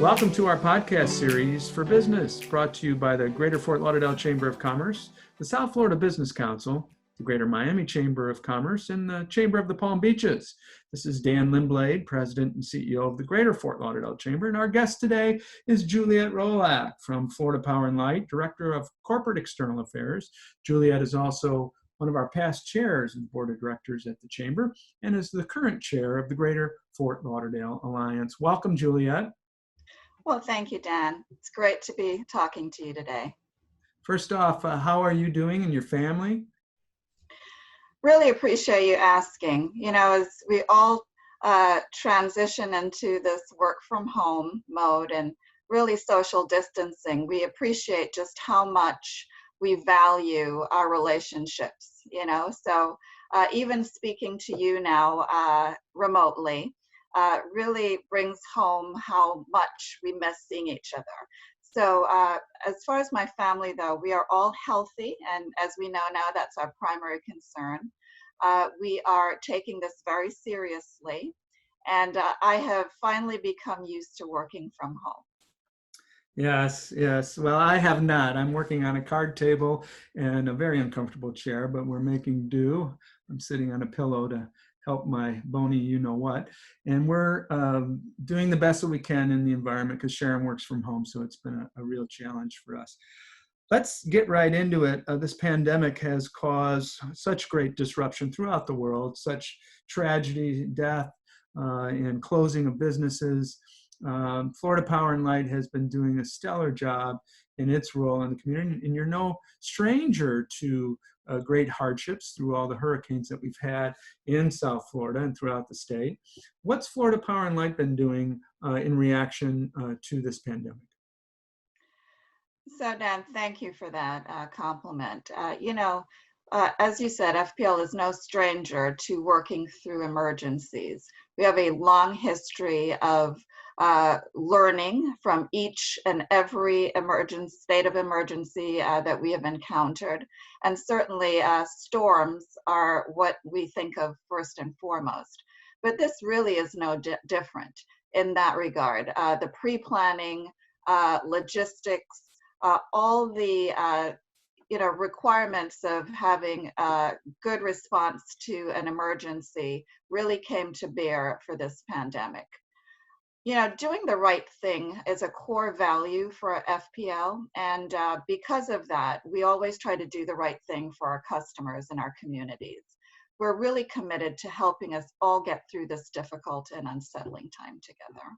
Welcome to our podcast series for business, brought to you by the Greater Fort Lauderdale Chamber of Commerce, the South Florida Business Council, the Greater Miami Chamber of Commerce, and the Chamber of the Palm Beaches. This is Dan Lindblade, President and CEO of the Greater Fort Lauderdale Chamber, and our guest today is Juliet Roulhac from Florida Power and Light, Director of Corporate External Affairs. Juliet is also one of our past chairs of the board of directors at the Chamber and is the current chair of the Greater Fort Lauderdale Alliance. Welcome, Juliet. Well, thank you, Dan. It's great to be talking to you today. First off, how are you doing and your family? Really appreciate you asking. You know, as we all transition into this work from home mode and really social distancing, we appreciate just how much we value our relationships, you know. So even speaking to you now remotely, really brings home how much we miss seeing each other. So as far as my family, though, we are all healthy, and as we know now, that's our primary concern. We are taking this very seriously, and I have finally become used to working from home. Yes. Well, I have not. I'm working on a card table and a very uncomfortable chair, but we're making do. I'm sitting on a pillow to help my bony you-know-what. And we're doing the best that we can in the environment because Sharon works from home, so it's been a real challenge for us. Let's get right into it. This pandemic has caused such great disruption throughout the world, such tragedy, death, and closing of businesses. Florida Power and Light has been doing a stellar job in its role in the community, and you're no stranger to great hardships through all the hurricanes that we've had in South Florida and throughout the state. What's Florida Power and Light been doing in reaction to this pandemic? So, Dan, thank you for that compliment. As you said, FPL is no stranger to working through emergencies. We have a long history of learning from each and every state of emergency that we have encountered. And certainly storms are what we think of first and foremost. But this really is no different in that regard. The pre-planning, logistics, all the requirements of having a good response to an emergency really came to bear for this pandemic. You know, doing the right thing is a core value for FPL, and because of that, we always try to do the right thing for our customers and our communities. We're really committed to helping us all get through this difficult and unsettling time together.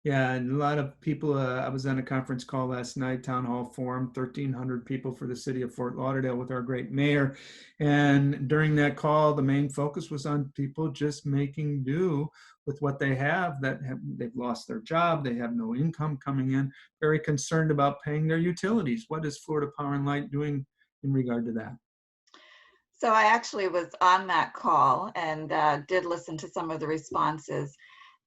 Yeah, and a lot of people, I was on a conference call last night, Town Hall Forum, 1,300 people for the city of Fort Lauderdale with our great mayor. And during that call, the main focus was on people just making do with what they have, they've lost their job, they have no income coming in, very concerned about paying their utilities. What is Florida Power and Light doing in regard to that? So I actually was on that call and did listen to some of the responses.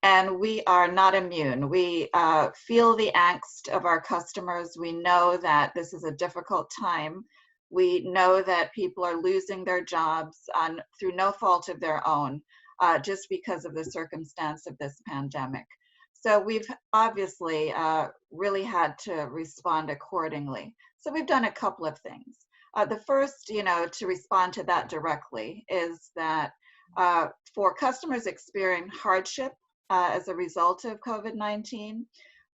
And we are not immune. We feel the angst of our customers. We know that this is a difficult time. We know that people are losing their jobs through no fault of their own, just because of the circumstance of this pandemic. So we've obviously really had to respond accordingly. So we've done a couple of things. The first, to respond to that directly is that for customers experiencing hardship, as a result of COVID-19,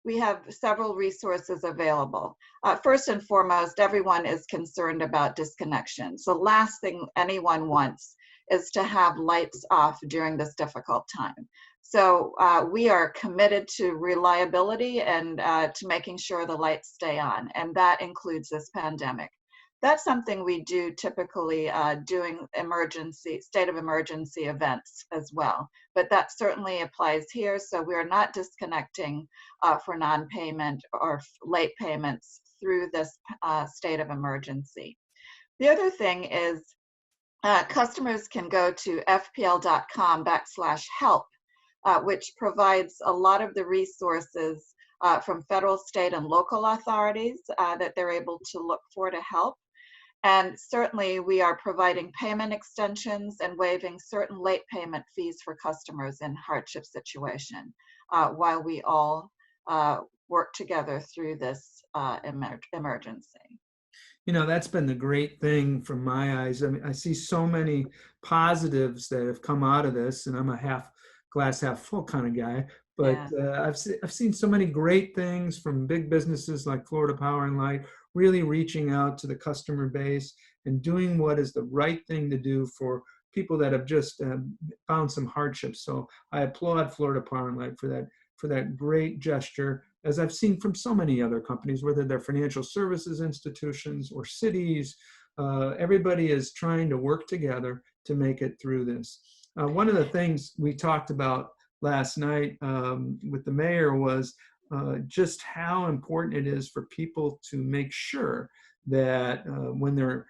we have several resources available. First and foremost, everyone is concerned about disconnection. So last thing anyone wants is to have lights off during this difficult time. So we are committed to reliability and to making sure the lights stay on, and that includes this pandemic. That's something we do typically doing state of emergency events as well. But that certainly applies here. So we are not disconnecting for non-payment or late payments through this state of emergency. The other thing is customers can go to fpl.com/help, which provides a lot of the resources from federal, state, and local authorities that they're able to look for to help. And certainly we are providing payment extensions and waiving certain late payment fees for customers in hardship situation while we all work together through this emergency. You know, that's been the great thing from my eyes. I mean, I see so many positives that have come out of this, and I'm a half glass half full kind of guy. But Yeah. I've seen so many great things from big businesses like Florida Power and Light, really reaching out to the customer base and doing what is the right thing to do for people that have just found some hardships. So I applaud Florida Power and Light for that great gesture, as I've seen from so many other companies, whether they're financial services institutions or cities. Everybody is trying to work together to make it through this. One of the things we talked about last night with the mayor was just how important it is for people to make sure that when they're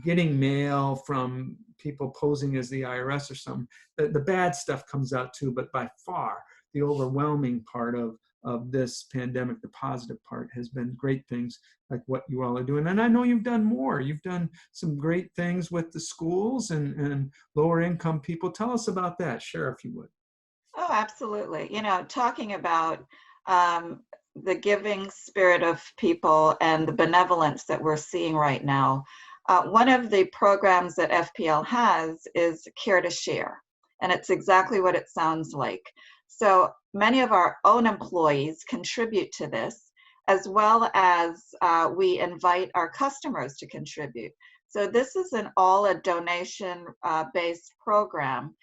getting mail from people posing as the IRS or something, the bad stuff comes out too, but by far the overwhelming part of this pandemic, the positive part, has been great things like what you all are doing. And I know you've done more. You've done some great things with the schools and lower income people. Tell us about that. Share if you would. Oh, absolutely. You know, talking about um, the giving spirit of people and the benevolence that we're seeing right now, one of the programs that FPL has is Care to Share, and it's exactly what it sounds like. So many of our own employees contribute to this, as well as we invite our customers to contribute. So this is an all a donation based program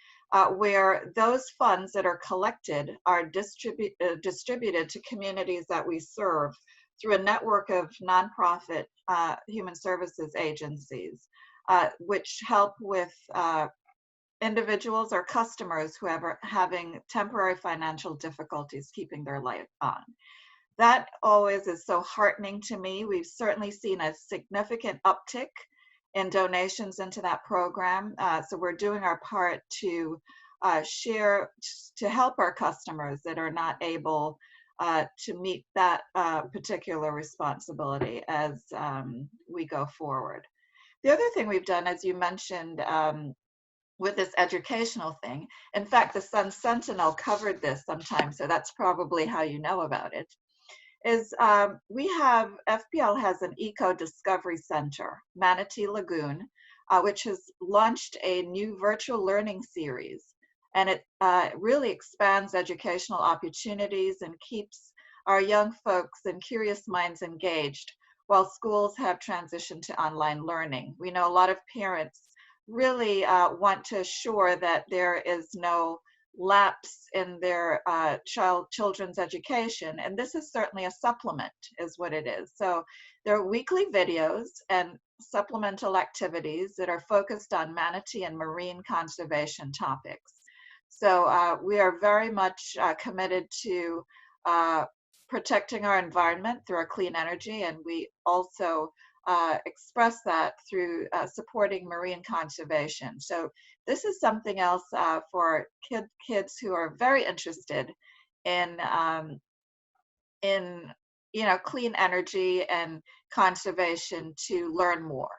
where those funds that are collected are distributed to communities that we serve through a network of nonprofit human services agencies, which help with individuals or customers who are having temporary financial difficulties keeping their life on. That always is so heartening to me. We've certainly seen a significant uptick in donations into that program. So we're doing our part to share, to help our customers that are not able to meet that particular responsibility as we go forward. The other thing we've done, as you mentioned, with this educational thing, in fact, the Sun Sentinel covered this sometime, so that's probably how you know about it, is we have, FPL has an Eco Discovery Center, Manatee Lagoon, which has launched a new virtual learning series. And it really expands educational opportunities and keeps our young folks and curious minds engaged while schools have transitioned to online learning. We know a lot of parents really want to assure that there is no lapse in their children's education, and this is certainly a supplement is what it is. So there are weekly videos and supplemental activities that are focused on manatee and marine conservation topics. So we are very much committed to protecting our environment through our clean energy, and we also express that through supporting marine conservation. So this is something else for kids who are very interested in clean energy and conservation to learn more.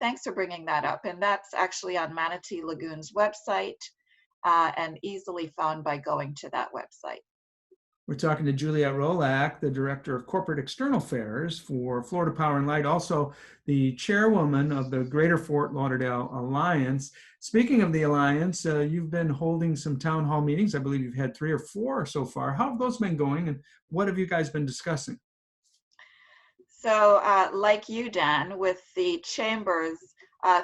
Thanks for bringing that up, and that's actually on Manatee Lagoon's website and easily found by going to that website. We're talking to Juliet Roulhac, the Director of Corporate External Affairs for Florida Power and Light, also the Chairwoman of the Greater Fort Lauderdale Alliance. Speaking of the Alliance, you've been holding some town hall meetings. I believe you've had 3 or 4 so far. How have those been going, and what have you guys been discussing? So like you, Dan, with the chambers,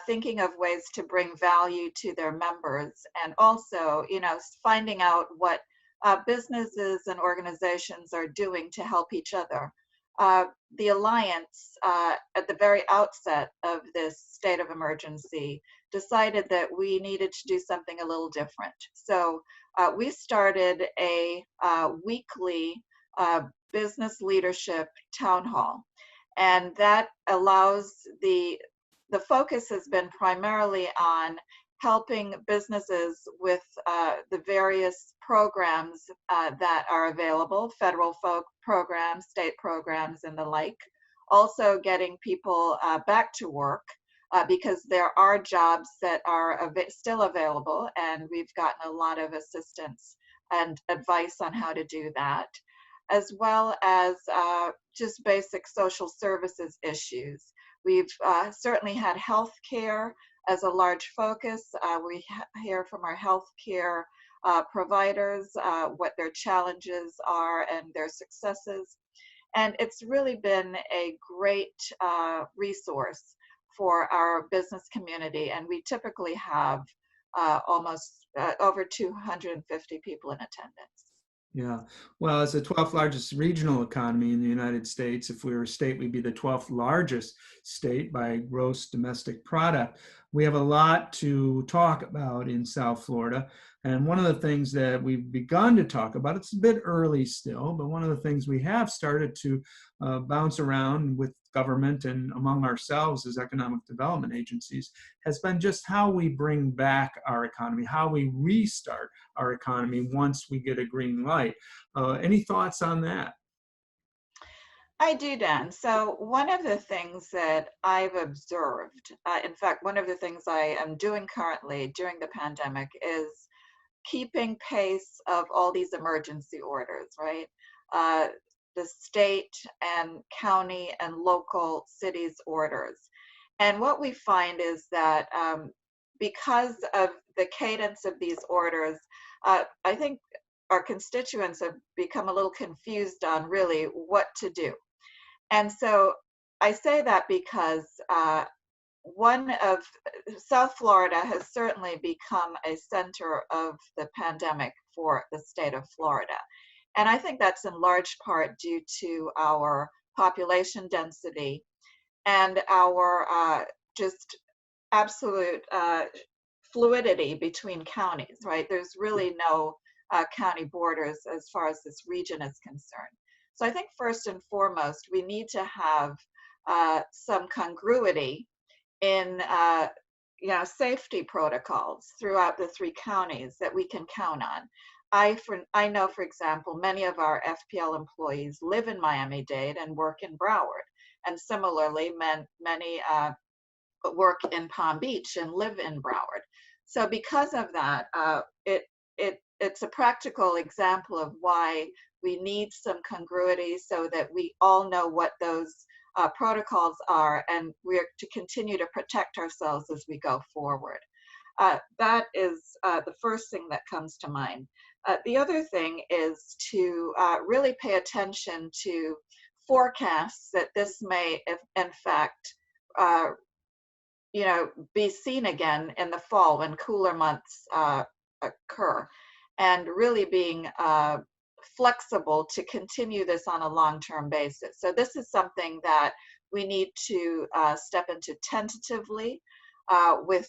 thinking of ways to bring value to their members, and also, finding out what businesses and organizations are doing to help each other. The Alliance, at the very outset of this state of emergency, decided that we needed to do something a little different. So we started a weekly business leadership town hall. And that allows the focus has been primarily on helping businesses with the various programs that are available, federal programs, state programs, and the like. Also getting people back to work because there are jobs that are still available, and we've gotten a lot of assistance and advice on how to do that. as well as just basic social services issues. We've certainly had healthcare as a large focus. We hear from our healthcare providers what their challenges are and their successes. And it's really been a great resource for our business community. And we typically have almost over 250 people in attendance. Yeah. Well, as the 12th largest regional economy in the United States, if we were a state, we'd be the 12th largest state by gross domestic product. We have a lot to talk about in South Florida. And one of the things that we've begun to talk about, it's a bit early still, but one of the things we have started to bounce around with government and among ourselves as economic development agencies has been just how we bring back our economy, how we restart our economy once we get a green light. Any thoughts on that? I do, Dan. So one of the things that I've observed, in fact, one of the things I am doing currently during the pandemic is keeping pace of all these emergency orders, right? Uh, the state and county and local cities orders. And what we find is that because of the cadence of these orders, I think our constituents have become a little confused on really what to do. And so I say that because one of South Florida has certainly become a center of the pandemic for the state of Florida. And I think that's in large part due to our population density and our just absolute fluidity between counties, right? There's really no county borders as far as this region is concerned. So I think first and foremost, we need to have some congruity in safety protocols throughout the three counties that we can count on. I know, for example, many of our FPL employees live in Miami-Dade and work in Broward, and similarly, many work in Palm Beach and live in Broward. So because of that, it's a practical example of why we need some congruity so that we all know what those protocols are, and we're to continue to protect ourselves as we go forward. That is the first thing that comes to mind. The other thing is to really pay attention to forecasts that this may, in fact, be seen again in the fall when cooler months occur, and really being flexible to continue this on a long-term basis. So this is something that we need to step into tentatively with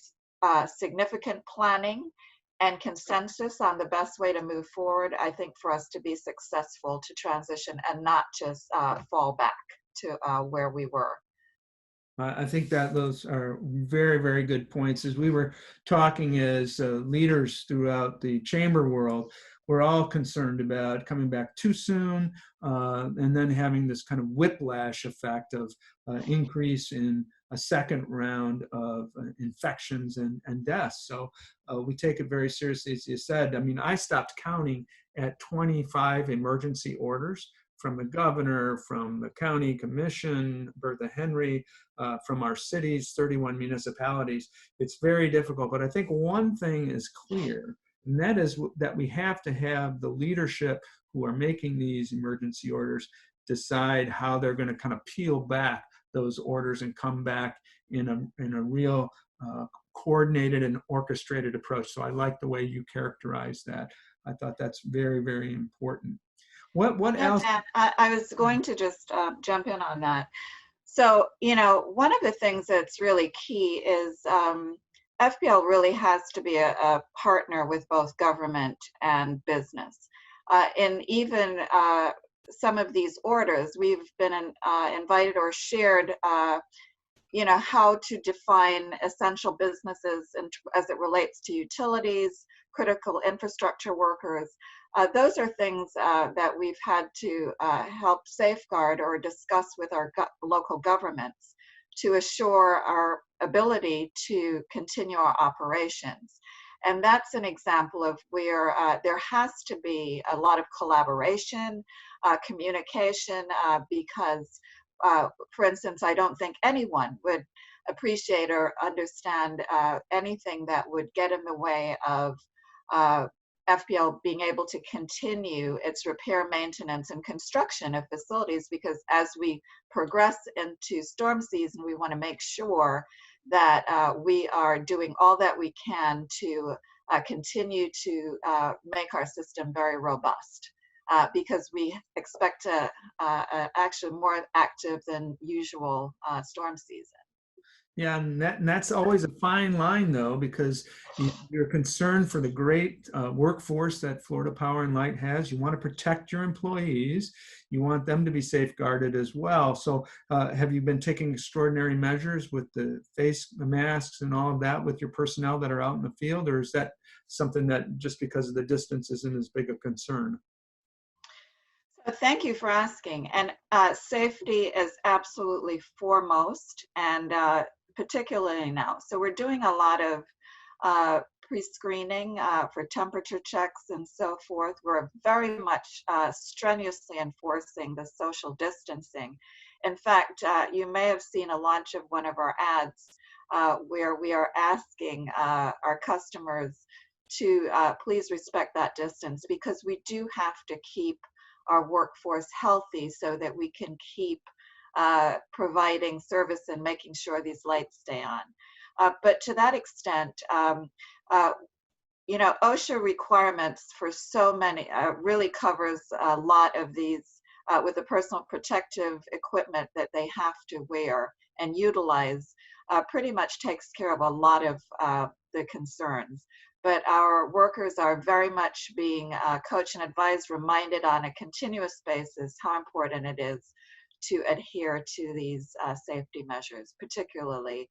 significant planning and consensus on the best way to move forward, I think, for us to be successful to transition and not just fall back to where we were. I think that those are very, very good points. As we were talking as leaders throughout the chamber world, we're all concerned about coming back too soon and then having this kind of whiplash effect of increase in a second round of infections and deaths. So we take it very seriously, as you said. I mean, I stopped counting at 25 emergency orders from the governor, from the county commission, Bertha Henry, from our cities, 31 municipalities. It's very difficult, but I think one thing is clear, and that is that we have to have the leadership who are making these emergency orders decide how they're going to kind of peel back those orders and come back in a real coordinated and orchestrated approach. So I like the way you characterize that. I thought that's very, very important. What else? I was going to just jump in on that. So, one of the things that's really key is FPL really has to be a partner with both government and business. In even some of these orders, we've been invited or shared how to define essential businesses as it relates to utilities, critical infrastructure workers. Those are things that we've had to help safeguard or discuss with our local governments to assure our ability to continue our operations. And that's an example of where there has to be a lot of collaboration, communication, because, for instance, I don't think anyone would appreciate or understand anything that would get in the way of FPL being able to continue its repair, maintenance, and construction of facilities, because as we progress into storm season, we want to make sure that we are doing all that we can to continue to make our system very robust, because we expect actually more active than usual storm season. Yeah, and that's always a fine line, though, because you're concerned for the great workforce that Florida Power and Light has. You want to protect your employees. You want them to be safeguarded as well. So have you been taking extraordinary measures with the masks and all of that with your personnel that are out in the field, or is that something that just because of the distance isn't as big a concern? So thank you for asking. And safety is absolutely foremost, and particularly now. So we're doing a lot of pre-screening for temperature checks and so forth. We're very much strenuously enforcing the social distancing. In fact, you may have seen a launch of one of our ads where we are asking our customers to please respect that distance, because we do have to keep our workforce healthy so that we can keep providing service and making sure these lights stay on. But to that extent, OSHA requirements for so many really covers a lot of these with the personal protective equipment that they have to wear and utilize, pretty much takes care of a lot of the concerns. But our workers are very much being coached and advised, reminded on a continuous basis how important it is to adhere to these safety measures, particularly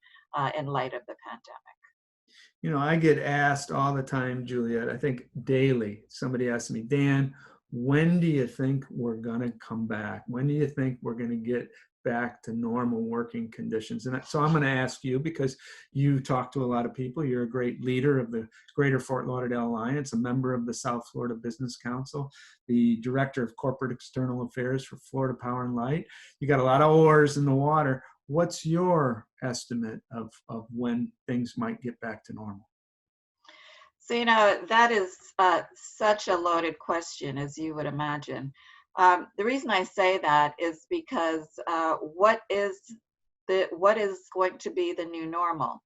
in light of the pandemic. You know, I get asked all the time, Juliet, I think daily, somebody asks me, Dan, when do you think we're going to come back? When do you think we're going to get back to normal working conditions? And so I'm going to ask you, because you talk to a lot of people. You're a great leader of the Greater Fort Lauderdale Alliance, a member of the South Florida Business Council, the director of corporate external affairs for Florida Power and Light. You got a lot of oars in the water. What's your estimate of when things might get back to normal? So, that is such a loaded question, as you would imagine. The reason I say that is because what is going to be the new normal?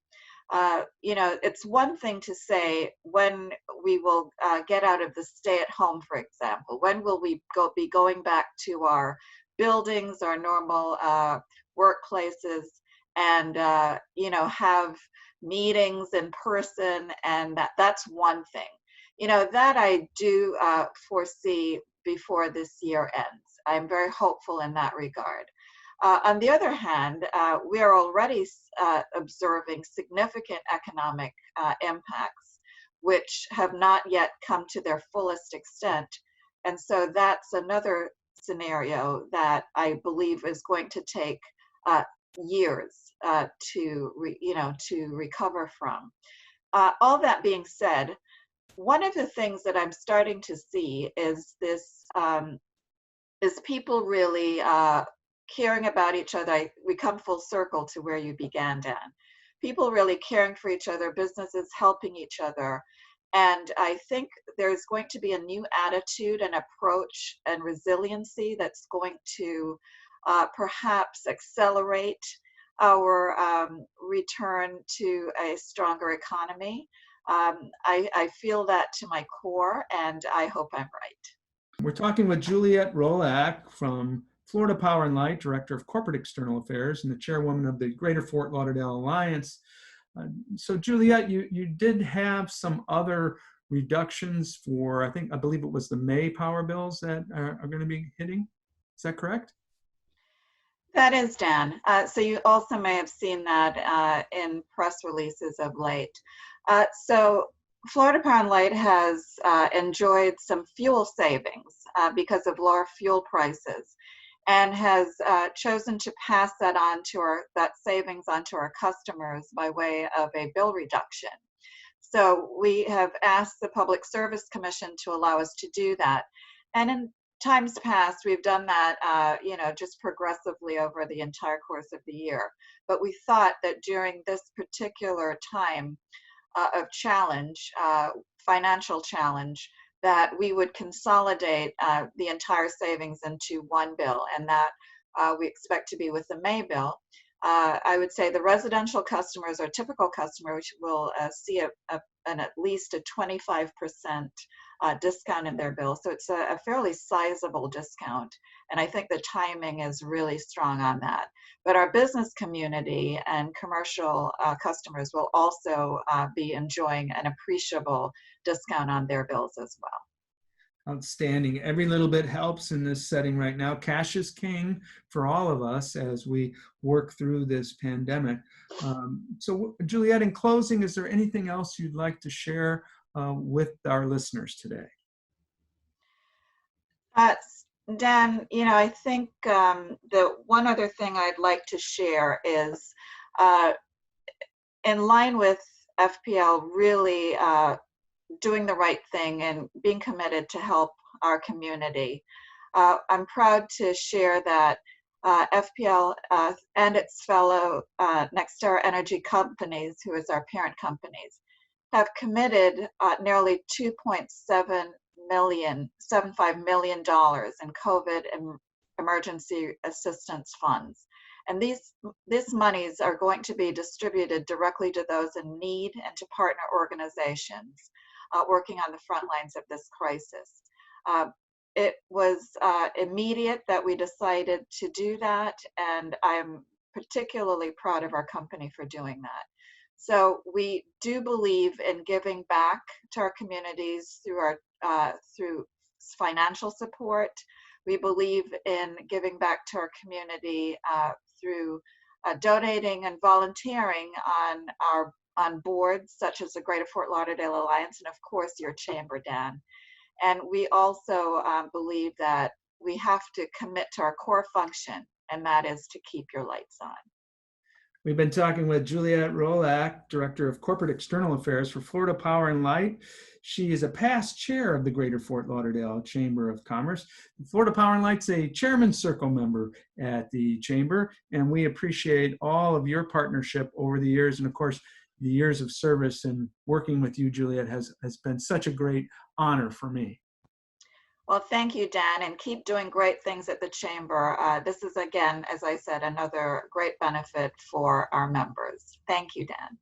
It's one thing to say when we will get out of the stay-at-home, for example. When will we be going back to our buildings, our normal workplaces, and have meetings in person? And that's one thing. That I do foresee before this year ends. I'm very hopeful in that regard. On the other hand, we are already observing significant economic impacts, which have not yet come to their fullest extent. And so that's another scenario that I believe is going to take years to recover from. All that being said, one of the things that I'm starting to see is this is people really caring about each other. We come full circle to where you began, Dan. People really caring for each other, businesses helping each other. And I think there's going to be a new attitude and approach and resiliency that's going to perhaps accelerate our return to a stronger economy. I feel that to my core, and I hope I'm right. We're talking with Juliet Roulhac from Florida Power and Light, Director of Corporate External Affairs and the Chairwoman of the Greater Fort Lauderdale Alliance. So Juliet, you did have some other reductions for, I believe it was the May power bills that are going to be hitting. Is that correct? That is, Dan. So you also may have seen that in press releases of late. So Florida Power and Light has enjoyed some fuel savings because of lower fuel prices, and has chosen to pass that savings onto our customers by way of a bill reduction. So we have asked the Public Service Commission to allow us to do that. And in times past, we've done that, just progressively over the entire course of the year. But we thought that during this particular time of challenge, financial challenge, that we would consolidate the entire savings into one bill, and that we expect to be with the May bill. I would say the residential customers or typical customers will see an at least a 25% discount in their bill. So it's a fairly sizable discount. And I think the timing is really strong on that. But our business community and commercial customers will also be enjoying an appreciable discount on their bills as well. Outstanding. Every little bit helps in this setting right now. Cash is king for all of us as we work through this pandemic. So Juliet, in closing, is there anything else you'd like to share with our listeners today? Dan, I think the one other thing I'd like to share is in line with FPL really doing the right thing and being committed to help our community. I'm proud to share that FPL and its fellow Nextera Energy companies, who is our parent companies, have committed nearly $2.75 million in COVID emergency assistance funds. And these monies are going to be distributed directly to those in need and to partner organizations working on the front lines of this crisis. It was immediate that we decided to do that, and I'm particularly proud of our company for doing that. So we do believe in giving back to our communities through financial support. We believe in giving back to our community through donating and volunteering on boards such as the Greater Fort Lauderdale Alliance and of course your chamber, Dan. And we also believe that we have to commit to our core function, and that is to keep your lights on. We've been talking with Juliet Roulhac, Director of Corporate External Affairs for Florida Power and Light. She is a past chair of the Greater Fort Lauderdale Chamber of Commerce. Florida Power and Light's a Chairman's Circle member at the Chamber, and we appreciate all of your partnership over the years. And of course, the years of service and working with you, Juliet, has been such a great honor for me. Well, thank you, Dan, and keep doing great things at the Chamber. This is, again, as I said, another great benefit for our members. Thank you, Dan.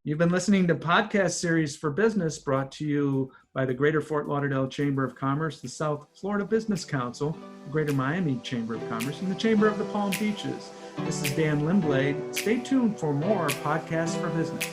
You've been listening to podcast series for business brought to you by the Greater Fort Lauderdale Chamber of Commerce, the South Florida Business Council, the Greater Miami Chamber of Commerce, and the Chamber of the Palm Beaches. This is Dan Lindblade. Stay tuned for more podcasts for business.